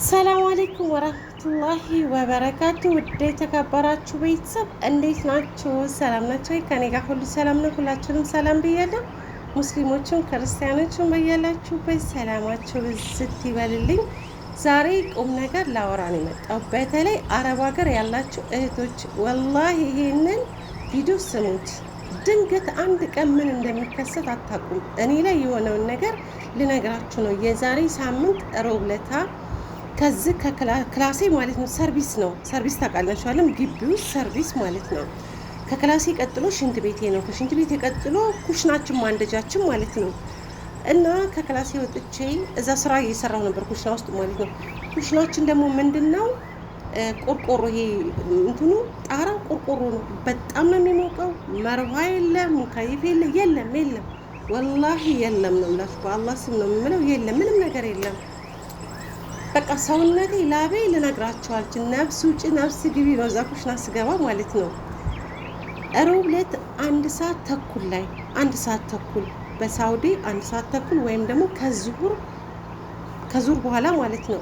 ሰላም አለይኩም ወራህመቱላሂ ወበረካቱ። ውድ የተከበራችሁ ቤተሰብ እንዴት ናችሁ? ሰላም ናችሁ? ከኔ ጋር ሁሉ ሰላም ነው። ሁላችሁንም ሰላም ብያለሁ። ሙስሊሞችም ክርስቲያኖችም በያላችሁበት ሰላማችሁ ብዝት ይበልልኝ። ዛሬ ቁም ነገር ላወራ ነው የመጣው። በተለይ አረብ ሀገር ያላችሁ እህቶች ወላሂ ይሄንን ቪዲዮ ስሙት። ድንገት አንድ ቀን ምን እንደሚከሰት አታውቁም። እኔ ላይ የሆነውን ነገር ልነግራችሁ ነው። የዛሬ ሳምንት ሮብ ዕለት ከዚህ ከክላሴ ማለት ነው ሰርቪስ ታውቃላችሁ አይደል? ግቢ ውስጥ ሰርቪስ ማለት ነው። ከክላሴ ቀጥሎ ሽንት ቤቴ ነው። ከሽንት ቤቴ ቀጥሎ ኩሽናችን ማንደጃችን ማለት ነው። እና ከክላሴ ወጥቼ እዛ ስራ እየሰራሁ ነበር ኩሽና ውስጥ ማለት ነው። ኩሽናችን ደግሞ ምንድነው ቆርቆሮ፣ ይሄ እንትኑ ጣራው ቆርቆሮ ነው። በጣም ነው የሚሞቀው። መርሃ የለም፣ ሙካይፍ የለም፣ ወላሂ የለም ነው የምላችሁ። በአላህ ስም ነው የምለው። የለም፣ ምንም ነገር የለም። በቃ ሰውነቴ ላቤ ልነግራችሁ አልችልም። ነፍስ ውጪ ነፍስ ግቢ ነው እዛ ኩሽና ስገባ ማለት ነው። ሮብ ዕለት አንድ ሰዓት ተኩል በሳውዲ 1 ሰዓት ተኩል ወይም ደግሞ ከዙር በኋላ ማለት ነው።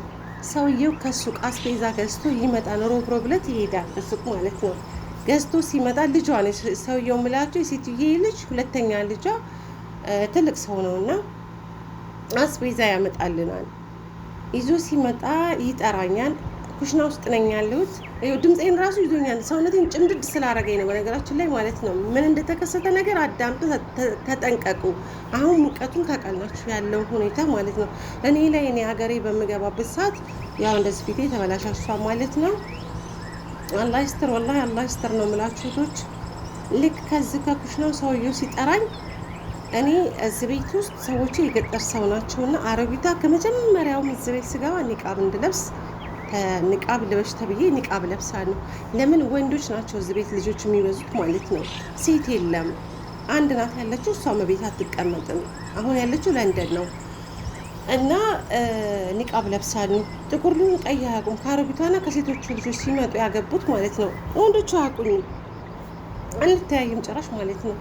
ሰውየው ከሱቅ አስቤዛ ገዝቶ ይመጣል። ሮብ ዕለት ይሄዳል ሱቅ ማለት ነው። ገዝቶ ሲመጣ ልጇ ነች ሰውየው ምላቸው የሴትዬ ልጅ ሁለተኛ ልጇ ትልቅ ሰው ነውና አስቤዛ ያመጣልናል። ይዞ ሲመጣ ይጠራኛል። ኩሽና ውስጥ ነኝ ያለሁት። ድምፄን ራሱ ይዞኛል። ሰውነቴን ጭምድድ ስላደረገኝ ነው በነገራችን ላይ ማለት ነው። ምን እንደተከሰተ ነገር አዳምጡ፣ ተጠንቀቁ። አሁን ሙቀቱን ታውቃላችሁ ያለው ሁኔታ ማለት ነው። እኔ ሀገሬ በምገባበት ሰዓት ያው እንደዚህ ፊቴ ተበላሻሽቷል ማለት ነው። አላህ ይስጥር፣ ወላሂ አላህ ይስጥር ነው የምላችሁ እህቶች። ልክ ከዚህ ከኩሽናው ሰውየው ሲጠራኝ እኔ እዚህ ቤት ውስጥ ሰዎቹ የገጠር ሰው ናቸውና አረቢቷ ከመጀመሪያው እዚህ ቤት ስገባ ኒቃብ እንድለብስ ኒቃብ ልበሽ ተብዬ ኒቃብ ለብሳለሁ። ለምን ወንዶች ናቸው እዚህ ቤት ልጆች የሚበዙት ማለት ነው። ሴት የለም። አንድ ናት ያለችው፣ እሷ መቤት አትቀመጥም። አሁን ያለችው ለንደን ነው እና ኒቃብ ለብሳለሁ። ጥቁር ሊሆን ቀይ አያውቁም። ከአረቢቷና ከሴቶቹ ልጆች ሲመጡ ያገቡት ማለት ነው። ወንዶቹ አያውቁኝም፣ አንተያይም ጭራሽ ማለት ነው።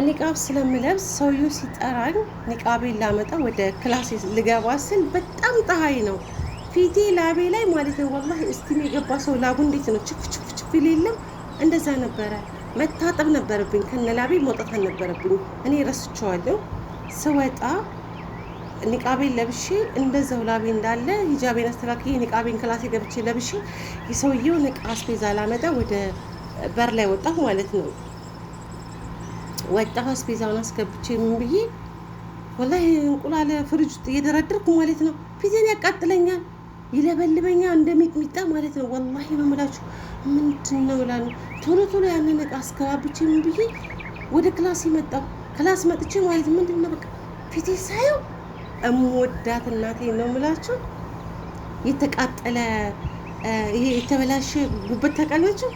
ኒቃብ ስለምለብስ ሰውዬው ሲጠራኝ ኒቃቤን ላመጣ ወደ ክላስ ልገባ ስል በጣም ፀሐይ ነው ፊቴ ላቤ ላይ ማለት ነው። ወላሂ እስቲም የገባ ሰው ላቡ እንዴት ነው ችፍ የለም እንደዛ ነበረ። መታጠብ ነበረብኝ፣ ከነ ላቤ መውጣት አልነበረብኝ። እኔ ረስቼዋለሁ። ስወጣ ኒቃቤን ለብሼ እንደዛው ላቤ እንዳለ ሂጃቤን አስተካክዬ ኒቃቤን ክላሴ ገብቼ ለብሼ የሰውዬው ንቃ አስቤዛ ላመጣ ወደ በር ላይ ወጣሁ ማለት ነው። ወጣሁ አስቤዛውን አስገብቼ ምን ብዬ ወላሂ እንቁላል ፍሪጅ ውስጥ እየደረደርኩ ማለት ነው። ፊቴን ያቃጥለኛል፣ ይለበልበኛል እንደሚጥሚጣ ማለት ነው። ወላሂ ነው የምላችሁ። ምንድን ነው እላለሁ። ቶሎ ያንን እቃ አስገባብቼ ምን ብዬ ወደ ክላስ መጣሁ። ክላስ መጥቼ ማለት ምንድን ነው በቃ ፊቴ ሳየው እምወዳት እናቴ ነው የምላችሁ። የተቃጠለ ይሄ የተበላሸ ጉበት ታውቃላችሁ?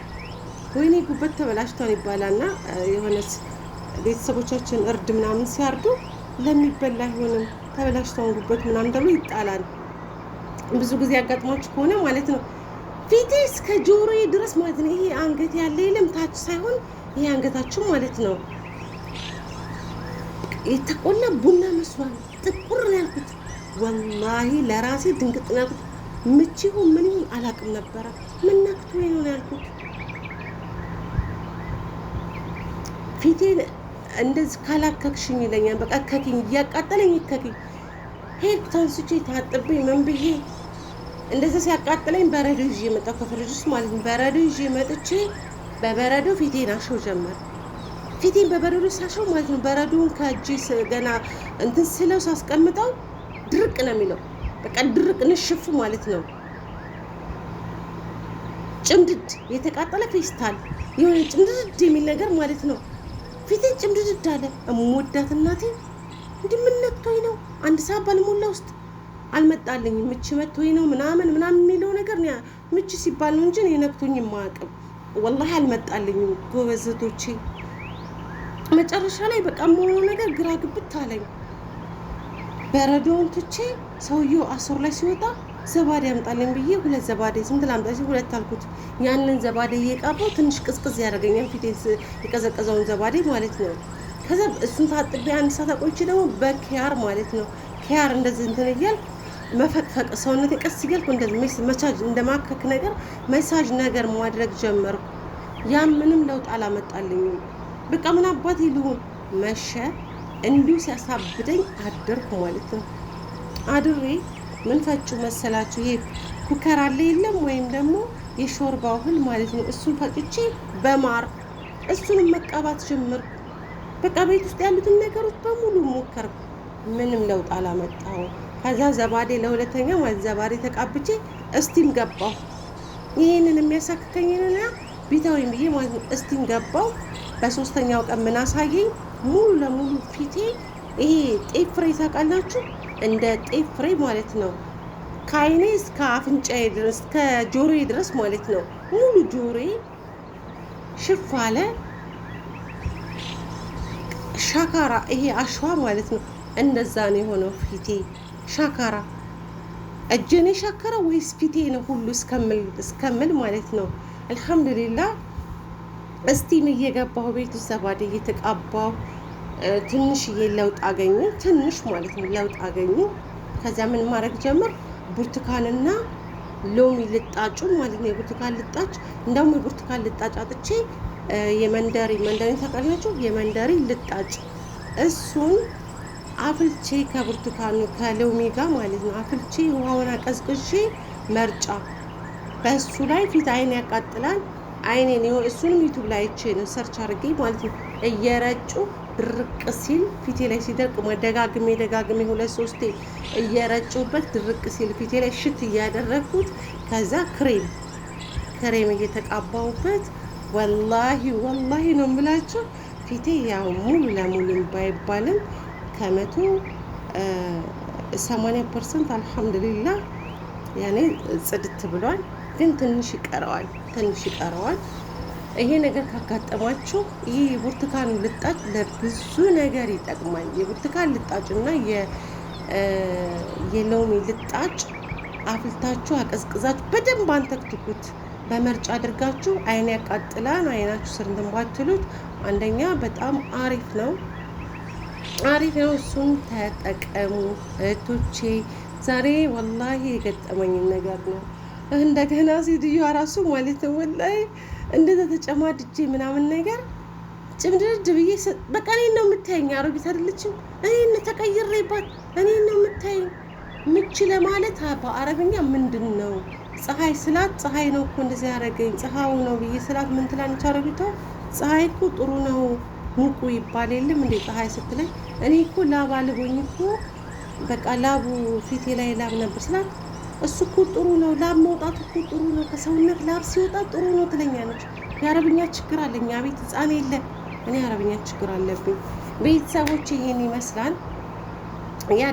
ወይኔ ጉበት ተበላሽቷል ይባላልና የሆነስ ቤተሰቦቻችን እርድ ምናምን ሲያርዱ ለሚበላ አይሆንም ተበላሽተውን ጉበት ምናምን ተብሎ ይጣላል። ብዙ ጊዜ ያጋጥሟችሁ ከሆነ ማለት ነው። ፊቴ እስከ ጆሮዬ ድረስ ማለት ነው። ይሄ አንገት ያለ የለም ታች ሳይሆን ይሄ አንገታችሁ ማለት ነው የተቆላ ቡና መስሏል። ጥቁር ነው ያልኩት። ወላሂ ለራሴ ድንግጥ ነው ያልኩት። ምቺ ይሁን ምን ይሁን አላውቅም ነበረ። ምን ነክቶ ነው ያልኩት። ፊቴን እንደዚህ ካላከክሽኝ ይለኛል። በቃ ከኪኝ እያቃጠለኝ ከኪኝ ሄድኩ። አንስቼ ታጥቤ ምን ብዬ እንደዛ ሲያቃጥለኝ በረዶ ይዤ መጣሁ ከፍሪጅ ውስጥ ማለት ነው። በረዶ ይዤ መጥቼ በበረዶ ፊቴን አሸው ጀመር። ፊቴን በበረዶ ሳሸው ማለት ነው። በረዶውን ከእጄ ገና እንትን ስለው ሳስቀምጠው ድርቅ ነው የሚለው። በቃ ድርቅ ንሽፍ ማለት ነው። ጭምድድ የተቃጠለ ፌስታል የሆነ ጭምድድ የሚል ነገር ማለት ነው። ፊቴ ጭምድድ አለ። እምወዳት እናቴ እንዲህ ምን ነክቶኝ ነው? አንድ ሰዓት ባልሞላ ውስጥ አልመጣልኝም። ምች መጥቶኝ ነው ምናምን የሚለው ነገር ምች ሲባል ነው እንጂ እኔ ነክቶኝ የማያውቅም። ወላሂ አልመጣልኝም ጎበዘቶቼ። መጨረሻ ላይ በቃ የምሆነው ነገር ግራ ግብት አለኝ። በረዶውን ትቼ ሰውየው አስር ላይ ሲወጣ ዘባዴ ያምጣልኝ ብዬ 2 ዘባዴ ስንት ላምጣ ሲል 2 አልኩት። ያንን ዘባዴ እየቃባው ትንሽ ቅዝቅዝ ያደርገኛል ፊቴ የቀዘቀዘውን ዘባዴ ማለት ነው። ከዛ እሱን ታጥቤ 1 ሰዓት ቆይቼ ደግሞ በኪያር ማለት ነው ኪያር እንደዚህ እንትን እያልኩ መፈቅፈቅ ሰውነቴ ቀስ እያልኩ እንደዚህ መሳጅ እንደማከክ ነገር መሳጅ ነገር ማድረግ ጀመርኩ። ያም ምንም ለውጥ አላመጣልኝም። በቃ ምን አባቴ ልሁን መሸ። እንዲሁ ሲያሳብደኝ አደርኩ ማለት ነው። አድሬ ምን ፈጩ መሰላችሁ? ይሄ ኩከር አለ የለም ወይም ደግሞ የሾርባ እህል ማለት ነው። እሱን ፈጭቼ በማር እሱንም መቀባት ጀመርኩ። በቃ ቤት ውስጥ ያሉትን ነገሮች በሙሉ ሞከርኩ። ምንም ለውጥ አላመጣሁም። ከዛ ዘባዴ ለሁለተኛ ማለት ዘባዴ ተቃብቼ እስቲም ገባሁ። ይሄንን የሚያሳክከኝና ቢታዊም ብዬ ማለት ነው እስቲም ገባሁ። በሶስተኛው ቀን ምን አሳየኝ? ሙሉ ለሙሉ ፊቴ ይሄ ጤፍ ፍሬ ታውቃላችሁ? እንደ ጤፍ ፍሬ ማለት ነው። ከአይኔ እስከ አፍንጫዬ ድረስ ከጆሮዬ ድረስ ማለት ነው። ሙሉ ጆሮዬ ሽፍ አለ። ሻካራ ይሄ አሸዋ ማለት ነው። እንደዛ ነው የሆነው ፊቴ ሻካራ። እጄኔ ሻካራ ወይስ ፊቴ ነው ሁሉ እስከምል ማለት ነው። አልሐምዱሊላህ እስቲም እየገባሁ ቤት ውስጥ ዘባዴ እየተቃባሁ ትንሽዬ ለውጥ አገኙ። ትንሽ ማለት ነው ለውጥ አገኙ። ከዚያ ምን ማድረግ ጀመር? ብርቱካንና ሎሚ ልጣጩ ማለት ነው። የብርቱካን ልጣጭ እንደውም የብርቱካን ልጣጭ አጥቼ የመንደሪ ታውቃላችሁ? የመንደሪ ልጣጭ እሱን አፍልቼ ከብርቱካኑ ከሎሚ ጋር ማለት ነው አፍልቼ ውሃውን አቀዝቅዤ መርጫ በእሱ ላይ ፊት አይን ያቃጥላል። አይኔን ይሁን እሱንም ዩቱብ ላይ አይቼ ነው ሰርች አድርጌ ማለት ነው እየረጩ ድርቅ ሲል ፊቴ ላይ ሲደርቅ ደጋግሜ 2-3 እየረጩበት ድርቅ ሲል ፊቴ ላይ ሽት እያደረግኩት ከዛ ክሬም እየተቃባሁበት ወላሂ ነው የምላችሁ ፊቴ ያው ሙሉ ለሙሉ ባይባልም ከ180% አልሐምዱሊላህ ያኔ ጽድት ብሏል። ግን ትንሽ ይቀረዋል። ይሄ ነገር ካጋጠማችሁ ይሄ የብርቱካን ልጣጭ ለብዙ ነገር ይጠቅማል። የብርቱካን ልጣጭና የሎሚ ልጣጭ አፍልታችሁ አቀዝቅዛችሁ በደንብ አንተክትኩት። በመርጫ አድርጋችሁ አይን ያቃጥላል። አይናችሁ ስር እንትን ባትሉት አንደኛ በጣም አሪፍ ነው። እሱን ተጠቀሙ እህቶቼ። ዛሬ ወላሂ የገጠመኝን ነገር ነው። እንደገና ሴትዮዋ ራሱ ማለት ነው ወላሂ እንደዛ ተጨማድጄ ምናምን ነገር ጭምድድ ብዬ በቃ እኔን ነው የምታየኝ። አሮጊት አይደለችም። እኔን ተቀይሬባት እኔን ነው የምታየኝ። ምች ለማለት በአረብኛ ምንድን ነው ፀሐይ ስላት ፀሐይ ነው እኮ እንደዚህ ያደረገኝ ፀሐዩ ነው ብዬ ስላት ምን ትላለች አሮጊቷ? ፀሐይ እኮ ጥሩ ነው ሙቁ ይባል የለም እንዴ ፀሐይ ስትለኝ እኔ እኮ ላብ አልቦኝ እኮ በቃ ላቡ ፊቴ ላይ ላብ ነበር ስላት እሱ እኮ ጥሩ ነው ላብ መውጣት እኮ ጥሩ ነው ከሰውነት ላብ ሲወጣ ጥሩ ነው ትለኛለች። የአረብኛ ችግር አለኝ። አቤት ህፃን የለ እኔ የአረብኛ ችግር አለብኝ። ቤተሰቦች ይሄን ይመስላል ያ